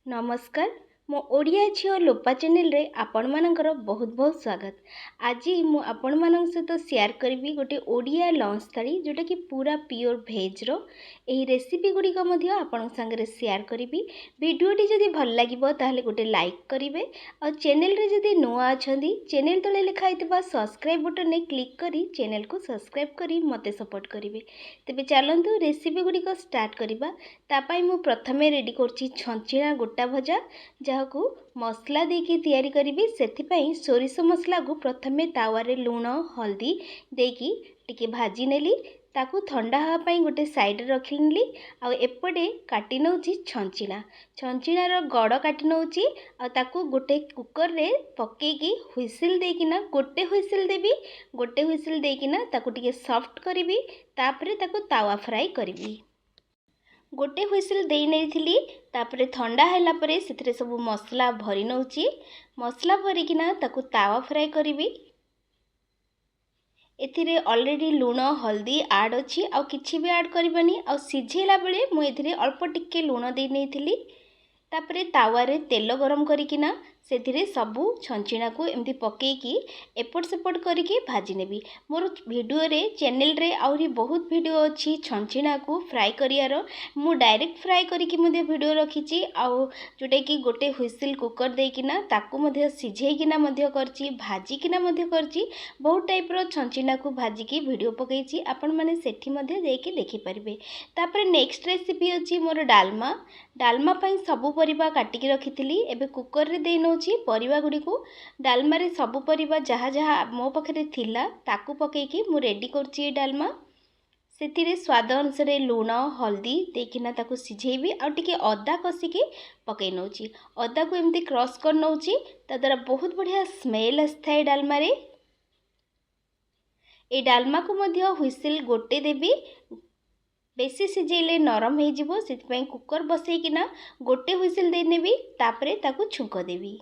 नमस्कार मो ओडिया झियो लोपा चैनल रे आपण मानकर बहुत बहुत स्वागत। आज मु आपण मान सहित शेयर करी गोटे ओडिया लंच थाली जोटा कि पूरा प्योर भेज रो एही रेसिपी गुड़िक आपण संगे शेयर करी। वीडियोटी जदि भल लगिबो ताहले गोटे लाइक करिवे और चैनल रे जदि नुआ अछंदी चैनल तले लिखा हितबा सब्सक्राइब बटन ने क्लिक करी चैनल को सब्सक्राइब करी मते सपोर्ट करिवे। तेबे चलंतु रेसिपी गुड़िक स्टार्ट करिबा। तापाई मु प्रथमे रेडी करछि छंचिणा गोटा भजा जहाकू मसला देकी तैयारी करिबी। सेथिपाई सोरिष मसला को प्रथमे तावारे लूण हल्दी देकी टिके भाजी नेली ताकू ठंडा हवा पाई गोटे साइड रे रखिली। आ एपटे काटी नउची छंचिणार गड़ काटी नउची आ ताकू गोटे कुकर रे पकेकी हुइसिल देकिना गोटे हुइसिल देबी। गोटे हुइसिल देकिना ताकू टिके सॉफ्ट करिबी तापरे ताकू तावा फ्राई करिबी। गोटे हुइसिल देई नैथिली तापरे ठंडा हैला परे सेथिरे सब मसला भरी नउची। मसला भरिकिना ताकू तावा फ्राई करिबी। एथिरे ऑलरेडी लूण हल्दी ऐड अछि आ किछि भी ऐड करबनी। आ सिझेला बेले मु एथिरे अल्प टिके लूण देई नैथिली। तापरे तावा रे तेल गरम करिकिना सेथिरे सबु छंचिणा को एमती पकेकी एपट सेपट करिके भाजी नेबी। मोर वीडियो रे चैनल रे आउरी बहुत वीडियो अछि छंचिणा को फ्राई करियार। मु डायरेक्ट फ्राई करिके मध्ये वीडियो रखिछि आ जोटा कि गोटे हुइसिल कुकर देकिना ताकू मध्ये सिझेकिना मध्ये करछि भाजिकिना मध्ये करछि। बहुत टाइप रो छंचिणा को भाजिकी वीडियो पकेछि आपण माने सेठी मध्ये देकी देखि परिबे। तापरे नेक्स्ट रेसिपी अछि मोर डालमा। डालमा पई सबु परिबा काटिकी रखिथिली। एबे कुकर रे देई नउची परिबा गुडी को डालमा रे सबु परिबा जहा जहा मो पखरे थिला ताकू पकेकी मु रेडी करछि डालमा। सेथिरे स्वाद अनुसार लूण हल्दी देकिना ताकू सिझेबी आ टिके अदा कसिकी पकई नउची। अदा को एमती क्रश कर नउची ता द्वारा बहुत बढ़िया स्मेल आस्थाय डालमा रे। ए डालमा को मध्य हुइसिल गोटे देबी। बेसी सिझेले नरम हो जिवो सेतिपई कुकर बसैकिना गोटे हुइसिल दे नेबी तापरे ताकू छुंक देबी।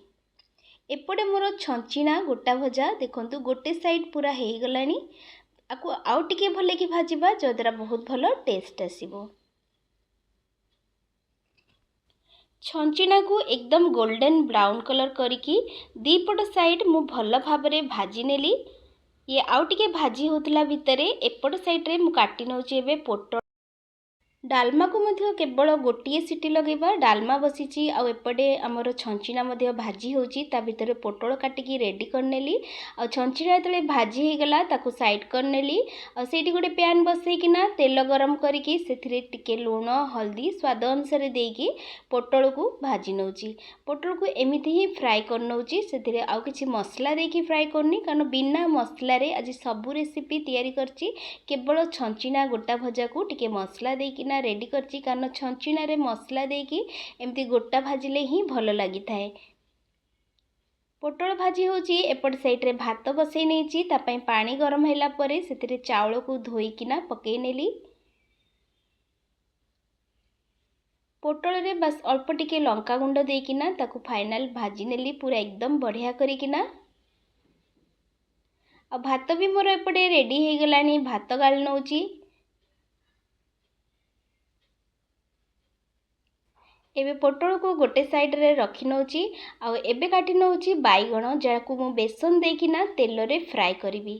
एपटे मोर छंचिणा गोटा भजा देखंतु गोटे साइड पूरा हे गलानी। आकु आउ टिके भले कि भाजिबा जो द्वारा बहुत भलो टेस्ट आसीबो। छंचिणा को एकदम गोल्डन ब्राउन कलर करिकी दीपट साइड मु भल भाबरे भाजी नेली। ये आउ टिके भाजी होतला भितरे एपट साइड रे मु काटी नउची एबे पोटल। डालमा को मध्य केवल गोटे सीटी लगेबा डालमा बसीची आ एपटे आमर छंचिणा मध्य भाजी होची ता भितर पोटल काटिकी रेडी करनेली। आ छंचिणा तले भाजी हे गला ताकू साइड करनेली। आ सेठी गोटे पैन बसैकिना तेल गरम करिकी सेथिरे टिके लूण हल्दी स्वाद अनुसार देकी पोटल को भाजी नउची। पोटल को एमिति ही फ्राई कर नउची। सेथिरे आउ किछि मसला देकी फ्राई करनी कारण बिना मसला रे आज सबु रेसिपी तैयारी करची। केवल छंचिणा गोटा भजा को टिके मसला देकी रेडी करची कारण छंचिणा रे मसला देकी एमती गोटा भाजिले ही भल लागि थाए। पोटल भाजी होची एपट साइड रे भात बसई नेची तापई पानी गरम हैला परे सेतिरे चावल को धोईकिना पकई नेली। पोटल रे बस अल्प टिके लंका गुंड देकिना ताकू फाइनल भाजी नेली पूरा एकदम बढ़िया करिकिना। आ भात भी मोर एपटे रेडी हे गलानी भात गाल नउची। एबे पोटल को गोटे साइड रे रखी नउची आ एबे काटी नउची बाईगण जाकू मु बेसन देकिना तेल रे फ्राई करिबी।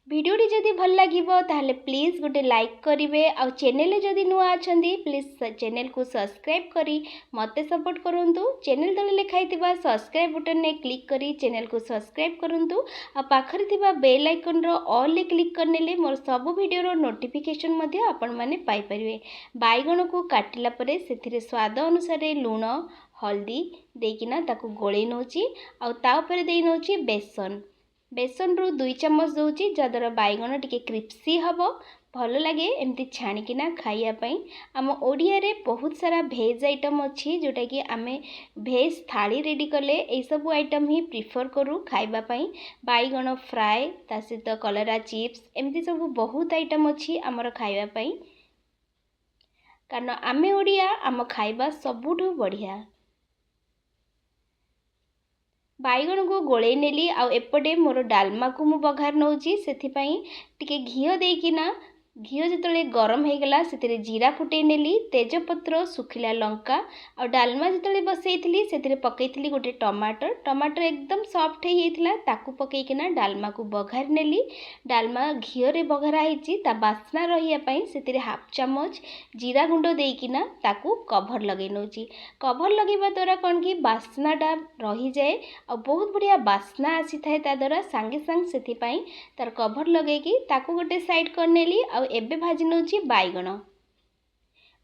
वीडियोटी जदि भल लागिबो ताहले प्लीज गोटे लाइक करिवे आ चैनल रे जदि नुआ अछंदी प्लीज चैनल को सब्सक्राइब करी मते सपोर्ट करंतु। चैनल तले लिखा हितबा सब्सक्राइब बटन ने क्लिक करी चैनल को सब्सक्राइब करंतु। आ पाखरे थिबा बेल आइकन रो ऑल ले क्लिक करनेले मोर सब वीडियो रो नोटिफिकेशन मध्ये आपण माने पाई परिवे। बाईगण को काटिला परे सेथिरे स्वाद अनुसार लूण हल्दी देकिना ताकू गोळै नउची आ ता ऊपर देई नउची बेसन। बेसन रु 2 चम्मच दउची जदर बाईगण टिके क्रिस्पी हबो भल लगे एमती छाणिकिना खाइया पई। आम ओडिया रे बहुत सारा भेज आइटम अछि जोटा कि आमे भेज थाली रेडी कले ए सब आइटम ही प्रिफर करू खाइबा पई। बाईगण फ्राई ता सहित कलरा चिप्स एमती सब बहुत आइटम अछि हमर खाइबा पई कारण आमे ओडिया आम खाइबा सबुठु बढ़िया। बाईगण को गोळे नेली आ एपटे मोर डालमा को मु बघार नउची सेथिपई टिके घियो देकिना घिओ जिते गरम हो गला से जीरा फुटे नेली तेजपत्र सुखिला लंका आ डालमा जिते बसई से पकई गोटे टमाटर टमाटर एकदम सॉफ्ट होता ताकू पकईकिना डालमा को बघार नेली डालमा घिओ रे बघारा होती बास्ना रही से हाफ चामच जीरा गुंड देकिना ताकू कभर लगे नौची कभर लगेवा द्वारा कौन कि बास्नाटा रही जाए और बहुत बढ़िया बास्ना आसी थाए ता द्वारा सांगे सांग से तार कभर लगे ताकू गोटे साइड कर नेली आ एबे भाजी नौची बाइगण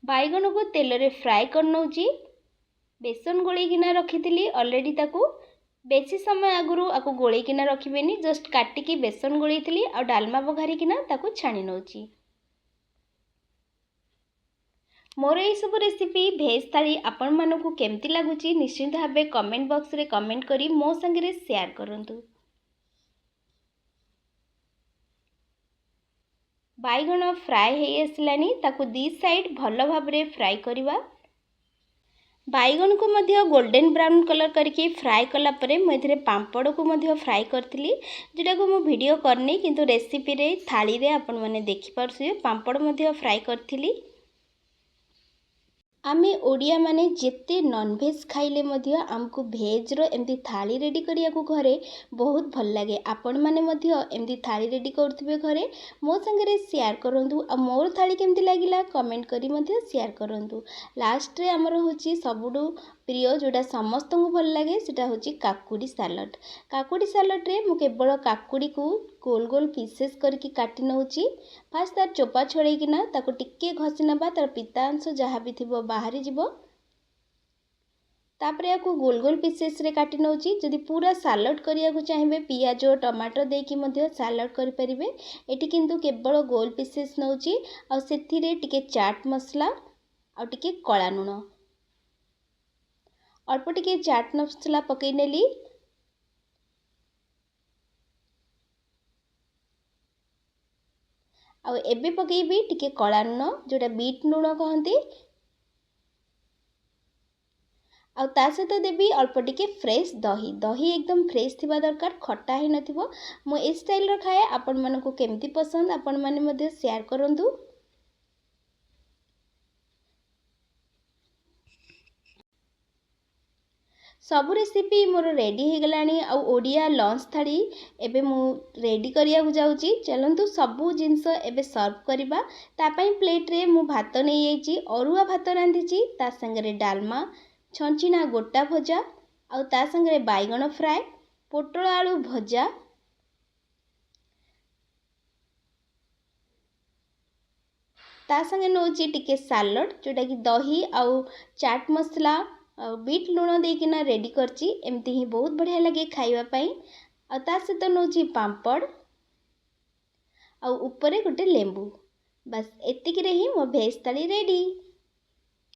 बाइगण को तेल रे फ्राए कर नौची बेसन गोलैकिना रखी ऑलरेडी ताकू बेसी समय आगुरु आकु गोलैकिना रखिबेनी जस्ट काटिकी बेसन गोलैथिली आ डालमा बघारिकिना ताकू छाणी नौची। मोर यही सब रेसिपी भेज थाली आपण मानकु केमती लागुची निश्चित भावे कमेंट बॉक्स रे कमेंट करी मो संगे शेयर करंतु। बाइगण फ्राए हो आसलानी ताकू दी साइड भल भाव फ्राए करवा बाइगण को मध्य गोल्डन ब्राउन कलर करके फ्राए कलापर मुझे पांपड़ को मध्य फ्राए करी जोटा को मु वीडियो करनी किंतु रेसिपी रे थाली रे आपण माने देखि पारसु पांपड़ मध्य फ्राए करथिली। आमे ओडिया माने जेते नॉनवेज खाइले मध्य आमको भेज रो एमती थाली रेडी करिया को घरे बहुत भल लगे आपण माने मध्य एमती थाली रेडी करथिबे घरे मो संगे शेयर करंतु आ मोर थाली केमती लागिला कमेंट करी मध्य शेयर करंतु। लास्ट रे हमर होची सबुडु प्रिय जोटा समस्त को भल लगे सेटा होची काकुड़ी सालाड रे मु केवल काकुड़ी को गोल गोल पीसेस करके काटी नउची फास्ट तार चोपा छड़ेकिना ताको टिके घसी नबा तार पिता अंश जहाँ भी थिबो बाहरी जिवो तापरे याकू गोल गोल पीसेस रे काटी नउची। जदि पूरा सालाड करिया को चाहिबे पियाज टमाटर देकी मध्य सालाड करि परिबे एटी किंतु केवल गोल पीसेस नउची आ सेथिरे टिके चाट मसला आ टिके कळा नुण अल्प टिके चाट मसला पकई नेली आ एबे पकईबी टिके कळा नुण जोटा बीट नुण कहंती आ ता सहित देवी अल्प टिके फ्रेश दही दही एकदम फ्रेश थिबा दरकार खट्टा ही नथिबो। मु ए स्टाइल रो खाए आपण मानको केमती पसंद आपण माने मध्य शेयर करंतु। सबु रेसिपी मोर रेडी हो गलानी आ ओडिया लंच थाली एबे मु रेडी करिया को जाउची चलंतु सबु जिंस एबे सर्व करबा। तापई प्लेट रे मु भात नै आइची अरुआ भात रांधीची ता संगे डालमा छंचिना गोटा भजा आ ता संगे बाइगण फ्राए पोटल आलू भजा ता संगे नौची टिके सालाड जोटा कि दही आ चाट मसला बीट लुण देकिना रेडी करची एमती ही बहुत बढ़िया लगे खाइबा पई आ ता सहित नौची पांपड़ आ ऊपर गोटे लेंबू बस एतिकी रे ही मो भेज थाली रेडी।